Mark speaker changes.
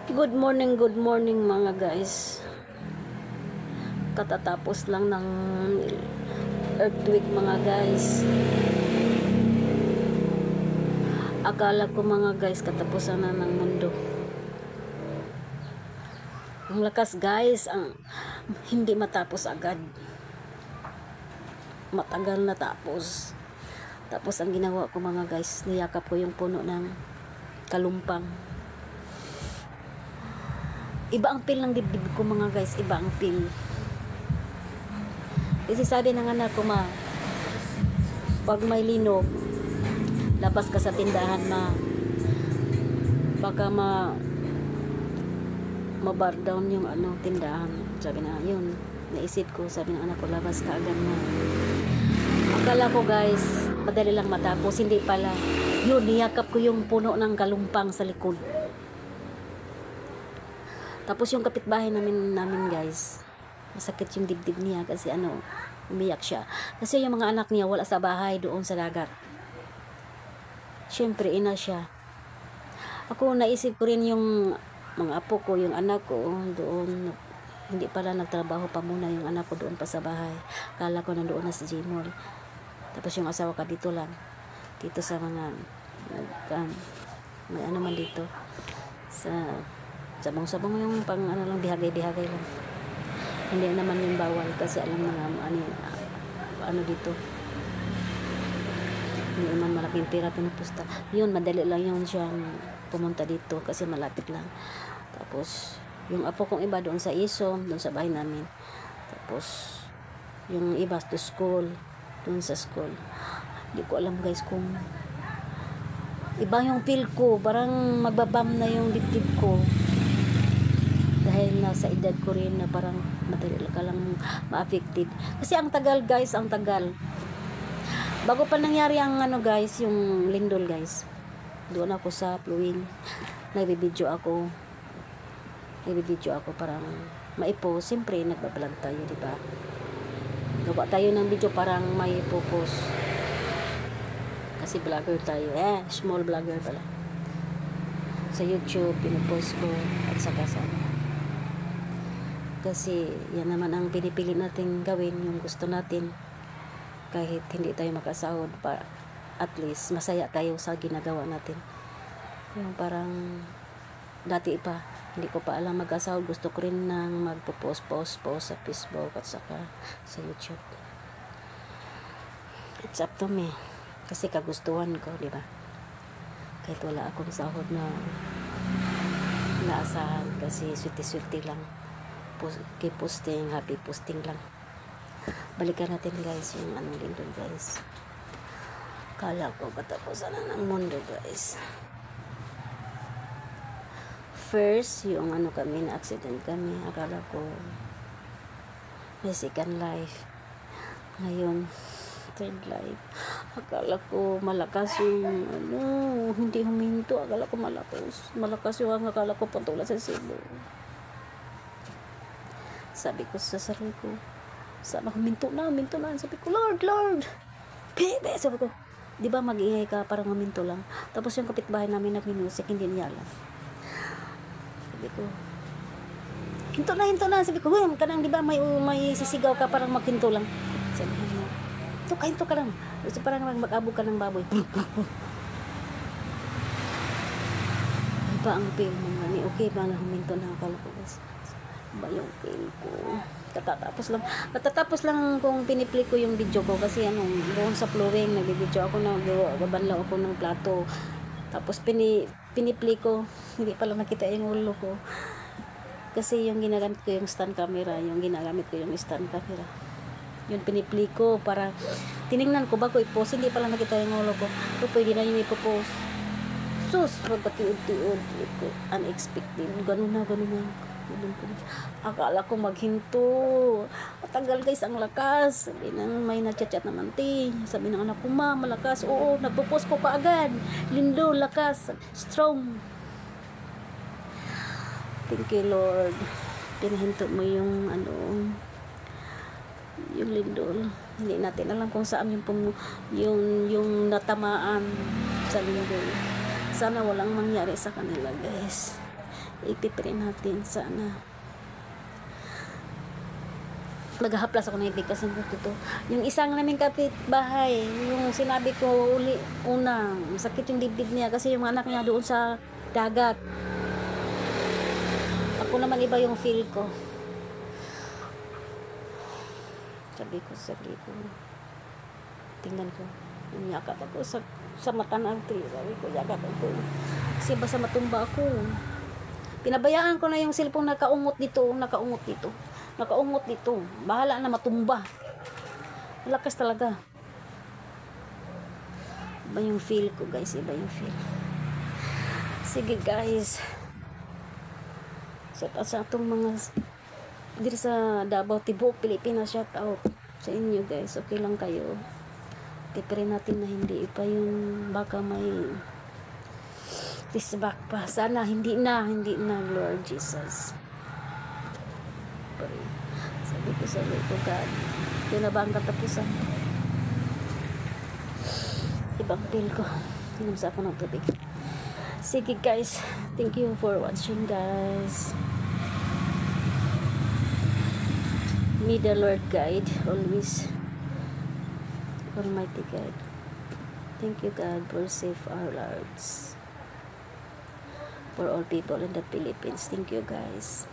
Speaker 1: Good morning mga guys. Katatapos lang ng earthquake mga guys. Akala ko mga guys katapusan na ng mundo. Ang lakas guys, ang hindi matapos agad. Matagal na tapos. Tapos ang ginawa ko mga guys, niyakap ko yung puno ng kalumpang. Iba ang feel ng dibdib ko mga guys, iba ang feel. Kasi sabi ng anak ko, pag may linog, labas ka sa tindahan baka ma-bar down yung tindahan. Sabi na, yun, naisip ko, sabi ng anak ko, labas ka agad na. Akala ko guys, madali lang matapos, hindi pala. Yun, niyakap ko yung puno ng kalumpang sa likod. Tapos yung kapitbahay namin guys, masakit yung dibdib niya kasi umiyak siya. Kasi yung mga anak niya wala sa bahay doon sa dagat. Siyempre, ina siya. Ako naisip ko rin yung mga apo ko, yung anak ko doon. Hindi pala nagtrabaho pa muna yung anak ko doon pa sa bahay. Kala ko nandoon na sa Gmall. Tapos yung asawa ka dito lang. Dito sa mga may man dito. Sa sabong-sabong yung pang lang, bihagay-bihagay lang. Hindi naman yung bawal kasi alam na dito. Hindi naman malaking pera pinupusta. Yun, madali lang yung siyang pumunta dito kasi malapit lang. Tapos, yung apo kong iba doon sa Isom, doon sa bahay namin. Tapos, yung iba to school, doon sa school. Hindi ko alam guys kung iba yung feel ko. Parang magbabam na yung dibdib ko. Dahil nasa edad ko rin na parang madali ka lang ma-affected. Kasi ang tagal guys, ang tagal. Bago pa nangyari ang guys, yung lindol guys. Doon ako sa Pluwing. Nagbibideo ako parang maipost. Siyempre, nagbablog tayo, di ba? Gawa tayo ng video parang may ipopost. Kasi vlogger tayo. Small vlogger pala. Sa YouTube, pinupost ko at saka sa kasi yan naman ang pinipili natin gawin, yung gusto natin. Kahit hindi tayo makasahod, at least masaya tayo sa ginagawa natin. Yung parang dati pa, hindi ko pa alam mag-asahod, gusto ko rin nang magpo-post sa Facebook at saka sa YouTube. It's up to me kasi kagustuhan ko, di ba? Kahit wala akong sahod na naasahan kasi swerte-swerte lang. Keep posting, happy posting lang. Balikan natin guys yung lindol guys. Kala ko katapusan na ng mundo guys. First, yung kami, na-accident kami. Akala ko may second life. Ngayon, third life. Akala ko malakas yung hindi huminto. Akala ko malakas yung akala ko patula sa Cebu. Sabi ko sa sarili ko, sana huminto na. Sabi ko, Lord, bebe, sabi ko, di ba mag-ingay ka, parang huminto lang. Tapos yung kapitbahay namin nagminusik, hindi niya alam. Sabi ko, hinto na. Sabi ko, kanang di ba may sisigaw ka, parang maghinto lang. Sabi ko, hinto ka lang. Gusto parang mag-abog ka ng baboy. Iba ang feel mo nga ni, okay ba na huminto na akala ko guys. Ba yung feel ko. Katatapos lang kung pinipli ko yung video ko kasi doon sa Pluwing nagbibideo ako gabanlaw ako ng plato. Tapos pinipli ko, hindi pala nakita yung ulo ko. Kasi yung ginagamit ko yung stand camera, yung stand camera. Yung pinipli ko para tiningnan ko bago i-post, hindi pala nakita yung ulo ko. So pwede na yung i-post. Sus, magpatiud-tiud ko. Unexpected. Ganun na. Akala ko maghinto. Matagal guys, ang lakas. Sabi nang may nagchat-chat naman sabi ng anak ko, malakas. Oo, nagpo-post ko pa agad. Lindo, lakas, strong. Thank you Lord. Pinahinto mo yung yung lindol. Hindi natin alam kung saan yung natamaan sa lindol. Sana walang mangyari sa kanila guys. ipipray natin sana. Naghahaplas ako ng ibig kasi ito. Yung isang naming kapitbahay, yung sinabi ko una, sakit yung dibdib niya kasi yung anak niya doon sa dagat. Ako naman iba yung feel ko. Sabi ko, tingnan ko, yakap ako sa mata ng tree. Sabi ko, yakap ako. Kasi basta matumba ako. Pinabayaan ko na yung cellphone nakaungot dito. Bahala na matumba. Malakas talaga. Iba yung feel ko, guys. Iba yung feel. Sige, guys. Shout out sa atong mga dito sa Davao, Tibok, Pilipinas. Shout out sa inyo, guys. Okay lang kayo. Pipray natin na hindi pa yung baka may tisbak pa. Sana hindi na, Lord Jesus. Sabi ko, God, ito na ba ang katapusan? Ibang feel ko. Hinamsa ako ng tubig. Sige, guys. Thank you for watching, guys. May the Lord guide always. Almighty God. Thank you, God, for save our lives. For all people in the Philippines. Thank you, guys.